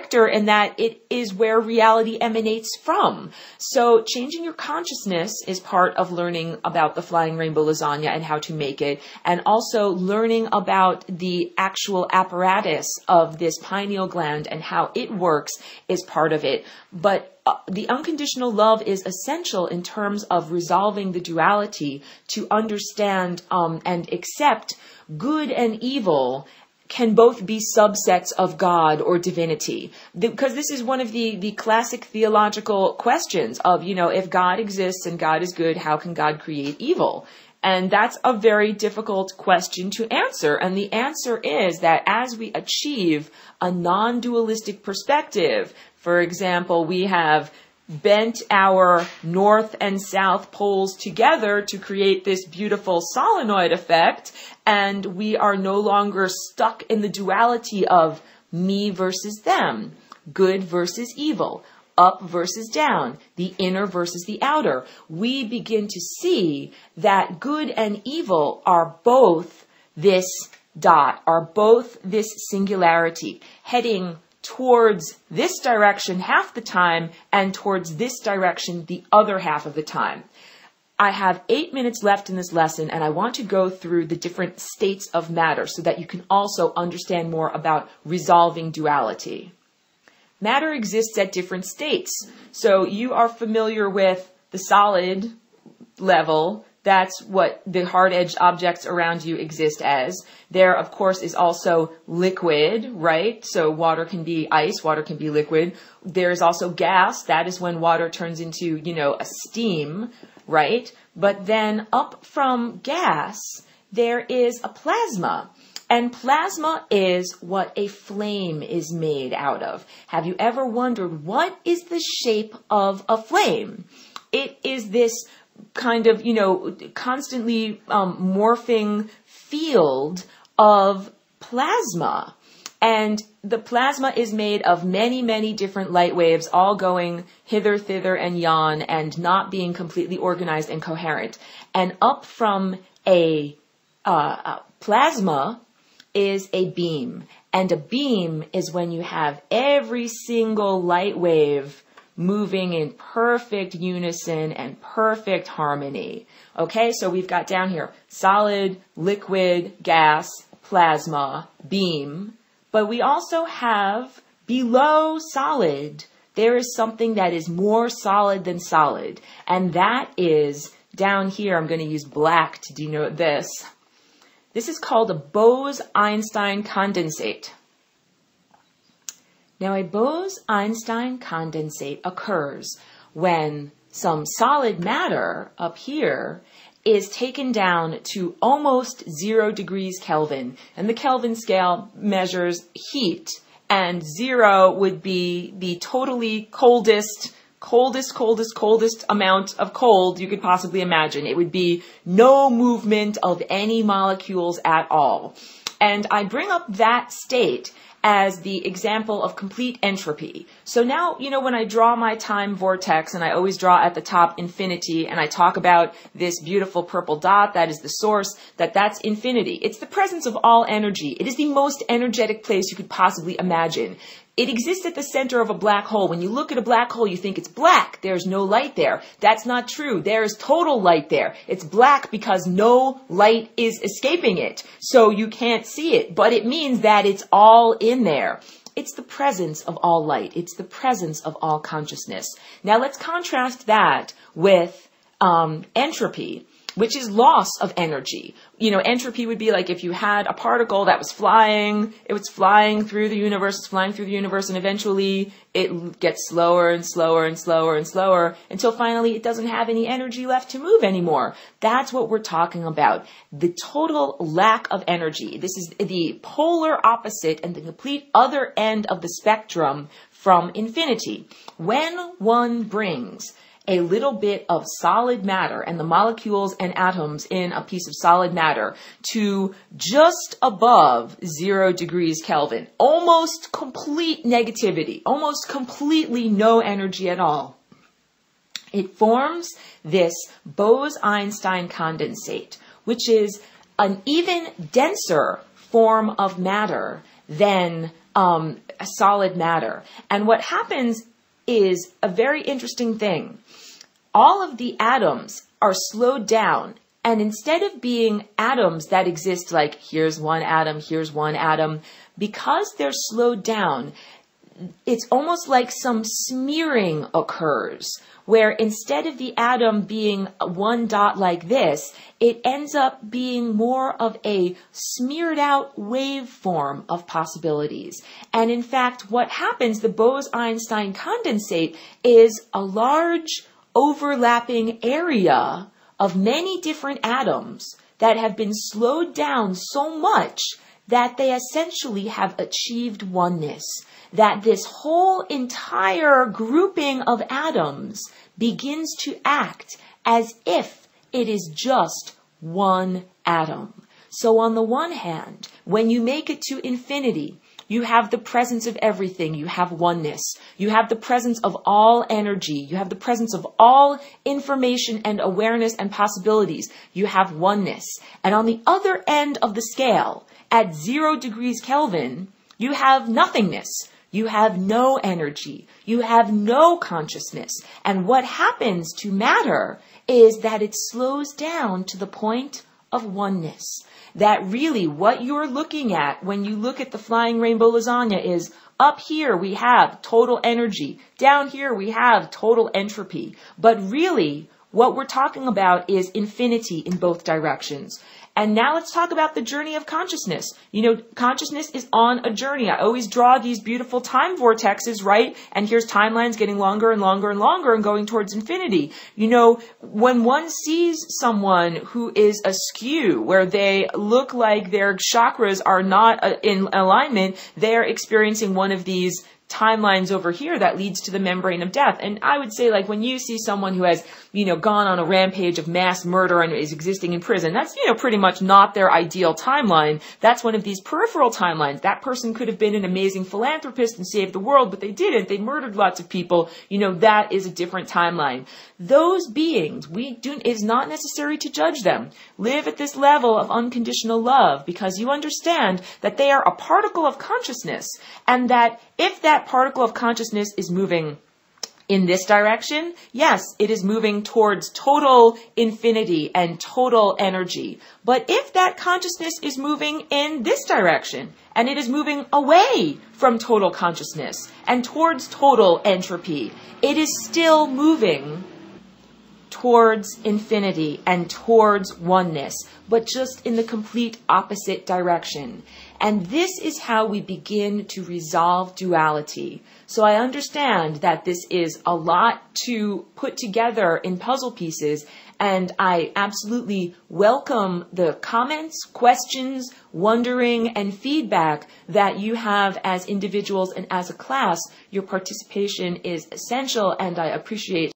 vector in that it is where reality emanates from. So changing your consciousness is part of learning about the Flying Rainbow Lasagna and how to make it, and also learning about the actual apparatus of this pineal gland and how it works is part of it. But the unconditional love is essential in terms of resolving the duality to understand and accept good and evil can both be subsets of God or divinity. Because this is one of the classic theological questions of, if God exists and God is good, how can God create evil? And that's a very difficult question to answer. And the answer is that as we achieve a non-dualistic perspective, for example, we have bent our north and south poles together to create this beautiful solenoid effect, and we are no longer stuck in the duality of me versus them, good versus evil, up versus down, the inner versus the outer. We begin to see that good and evil are both this dot, are both this singularity, heading towards this direction half the time and towards this direction the other half of the time. I have 8 minutes left in this lesson, and I want to go through the different states of matter so that you can also understand more about resolving duality. Matter exists at different states. So you are familiar with the solid level. That's what the hard-edged objects around you exist as. There, of course, is also liquid, right? So water can be ice, water can be liquid. There's also gas. That is when water turns into, a steam, right? But then up from gas, there is a plasma. And plasma is what a flame is made out of. Have you ever wondered what is the shape of a flame? It is this kind of, constantly morphing field of plasma. And the plasma is made of many, many different light waves, all going hither, thither, and yon, and not being completely organized and coherent. And up from a plasma is a beam. And a beam is when you have every single light wave moving in perfect unison and perfect harmony. Okay, so we've got down here solid, liquid, gas, plasma, beam. But we also have below solid, there is something that is more solid than solid. And that is down here, I'm going to use black to denote this. This is called a Bose-Einstein Condensate. Now, a Bose-Einstein condensate occurs when some solid matter up here is taken down to almost 0 degrees Kelvin. And the Kelvin scale measures heat, and 0 would be the totally coldest amount of cold you could possibly imagine. It would be no movement of any molecules at all. And I bring up that state as the example of complete entropy. So now, when I draw my time vortex, and I always draw at the top infinity, and I talk about this beautiful purple dot, that is the source, that's infinity. It's the presence of all energy. It is the most energetic place you could possibly imagine. It exists at the center of a black hole. When you look at a black hole, you think it's black. There's no light there. That's not true. There is total light there. It's black because no light is escaping it. So you can't see it. But it means that it's all in there. It's the presence of all light. It's the presence of all consciousness. Now let's contrast that with entropy, which is loss of energy. Entropy would be like if you had a particle that was flying, it was flying through the universe, and eventually it gets slower and slower and slower and slower until finally it doesn't have any energy left to move anymore. That's what we're talking about. The total lack of energy. This is the polar opposite and the complete other end of the spectrum from infinity. When one brings a little bit of solid matter and the molecules and atoms in a piece of solid matter to just above 0 degrees Kelvin, almost complete negativity, almost completely no energy at all. It forms this Bose-Einstein condensate, which is an even denser form of matter than solid matter. And what happens is a very interesting thing. All of the atoms are slowed down, and instead of being atoms that exist like here's one atom, because they're slowed down, it's almost like some smearing occurs, where instead of the atom being one dot like this, it ends up being more of a smeared out waveform of possibilities. And in fact, what happens, the Bose-Einstein Condensate, is a large overlapping area of many different atoms that have been slowed down so much that they essentially have achieved oneness. That this whole entire grouping of atoms begins to act as if it is just one atom. So on the one hand, when you make it to infinity, you have the presence of everything. You have oneness. You have the presence of all energy. You have the presence of all information and awareness and possibilities. You have oneness. And on the other end of the scale, at 0 degrees Kelvin, you have nothingness. You have no energy. You have no consciousness. And what happens to matter is that it slows down to the point of oneness. That really what you're looking at when you look at the Flying Rainbow Lasagna is up here we have total energy. Down here we have total entropy. But really what we're talking about is infinity in both directions. And now let's talk about the journey of consciousness. You know, consciousness is on a journey. I always draw these beautiful time vortexes, right? And here's timelines getting longer and longer and longer and going towards infinity. You know, when one sees someone who is askew, where they look like their chakras are not in alignment, they're experiencing one of these timelines over here that leads to the membrane of death. And I would say, like, when you see someone who has, you know, gone on a rampage of mass murder and is existing in prison, that's, you know, pretty much not their ideal timeline. That's one of these peripheral timelines. That person could have been an amazing philanthropist and saved the world, but they didn't. They murdered lots of people. You know, that is a different timeline. Those beings, it is not necessary to judge them. Live at this level of unconditional love, because you understand that they are a particle of consciousness, and that if that particle of consciousness is moving in this direction, yes, it is moving towards total infinity and total energy. But if that consciousness is moving in this direction, and it is moving away from total consciousness and towards total entropy, it is still moving towards infinity and towards oneness, but just in the complete opposite direction. And this is how we begin to resolve duality. So I understand that this is a lot to put together in puzzle pieces, and I absolutely welcome the comments, questions, wondering, and feedback that you have as individuals and as a class. Your participation is essential, and I appreciate